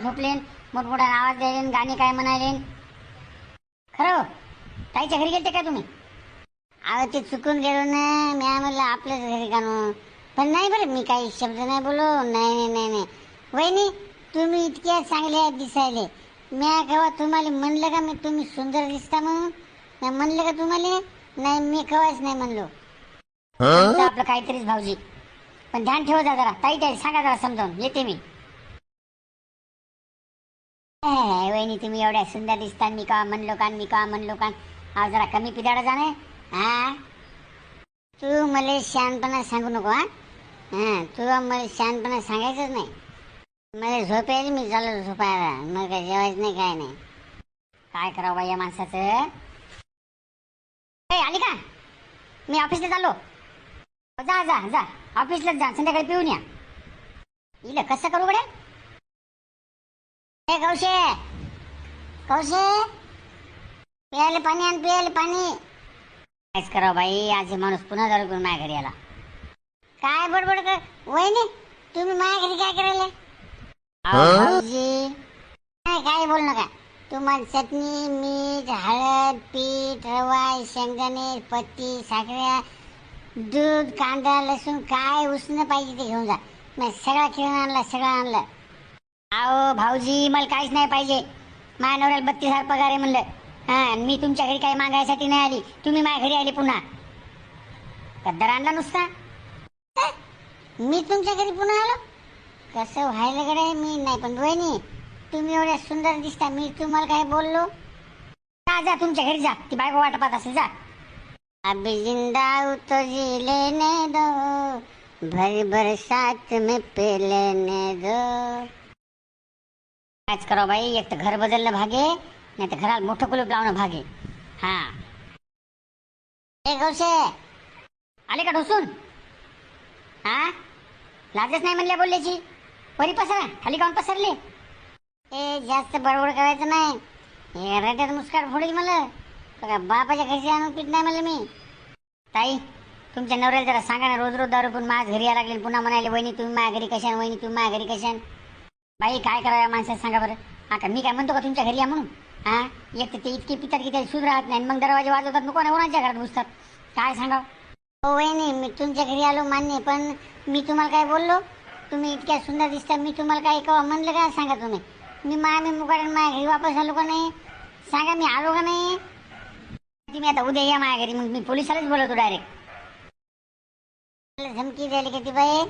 झोपलेन, मोठमोठा आवाज द्यायलेन, गाणे काय म्हणायलेन. खरं ताईच्या घरी गेलते का तुम्ही? अहो ते चुकून गेलो ना, मी म्हणलं आपल्याच घरी कानू. पण नाही बरं, मी काही शब्द नाही बोलो. नाही नाही नाही नाही वहिनी, तुम्ही इतक्या चांगल्या दिसायले. म्या केव्हा तुम्हाला म्हणलं का मी तुम्ही सुंदर दिसता म्हणून? नाही म्हणलं का तुम्हाला? नाही, मी केव्हाच नाही म्हणलो. आपलं काहीतरीच भाऊजी. पण ध्यान ठेवा जरा. ताई ताई सांगा जरा समजावून, येते मी. वहिनी तुम्ही एवढ्या सुंदर दिसता, मी का म्हणलो का, मी का म्हणलो का. हा जरा कमी पिदाडा जाणे. हा तू मला शहाणपणा सांगू नको. तू मला शहाणपणा सांगायचंच नाही. मला झोप यायली, मी चाललो झोपायला. मग काय जेवायचं नाही, काय नाही. काय करावं बाई या माणसाचं. आली का? मी ऑफिसला चाललो. जा जा जा ऑफिसलाच जा, संध्याकाळी पिऊन या. इल कसं करू गड्या. ए कौशे, कौशे, प्यायला पाणी आण, प्यायला पाणी. कायच करावं बाई, आज हे माणूस पुन्हा दारू पिऊन माझ्या घरी आला. काय बडबड कर वहिनी, तुम्ही माझ्या घरी काय करायला? भाऊजी काय बोल नका. तुम्हाला चटणी, मीठ, हळद, पीठ, रवा, शेंगदाणे, पत्ती, साखऱ्या, दूध, कांदा, लसूण, काय उसणं पाहिजे ते घेऊन जा. मी सगळा किराणा आणला, सगळं आणलं. अहो भाऊजी, मला काहीच नाही पाहिजे. माझ्या नवऱ्याला 32,000 पगार आहे म्हणलं. मी तुमच्या घरी काही मागायसाठी नाही आली. तुम्ही माझ्या घरी आली पुन्हा. गद्दार आणला नुसता. मी तुमच्या घरी पुन्हा आलो. कसं व्हायला गडे मी नाही. पण वहिनी तुम्ही एवढ्या सुंदर दिसता, मी तुम्हाला काय बोललो? जा जा तुमच्या घरी जा, ती बायको वाट पाहत असेल. जा. अभी जिंदा हूँ तो जी लेने दो, भर भर साथ में पे लेने दो. कायच करावं बाई, एक तर घर बदलणं भागे, नाही तर घराला मोठं कुलूप लावणं भागे. हा ए गौशे, आले का ढोसून? हा लाजच नाही म्हणल्या बोलल्याची. वरी पसरा, खाली काऊन पसरले? ए जास्त बडबड करायचं नाही. हे रट्यात मुस्काट फोडेल मला. बघा बापाच्या घरची आणून पीठ नाही म्हणलं मी. ताई तुमच्या नवऱ्याला जरा सांगा ना, रोज रोज दारू पिऊन माझ्या घरी यायला लागले. पुन्हा म्हणाले वहिनी तुम्ही माझ्या घरी कशान, वहिनी तुम्ही माझ्या घरी कशान. बाई काय करावं माणसाला सांगा बरं. का मी काय म्हणतो का तुमच्या घरी या म्हणून? एक तर ते इतके पितात की ते सुध राहत नाही. मग दरवाजे वाजवतात, मग कोणाच्या घरात घुसतात. काय सांगा हो वहिनी, मी तुमच्या घरी आलो मान्य, पण मी तुम्हाला काय बोललो? तुम्ही इतक्या सुंदर दिसता, मी तुम्हाला काय केव्हा म्हणलं का? सांगा तुम्ही. मी मुकाट्याने माझ्या घरी वापस आलो का नाही? सांगा मी आलो का नाही? तुम्ही आता उद्या या माझ्या घरी, मग मी पोलिसालाच बोलवतो डायरेक्ट. धमकी द्यायला किती बाई.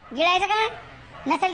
गिळायचं का नसेल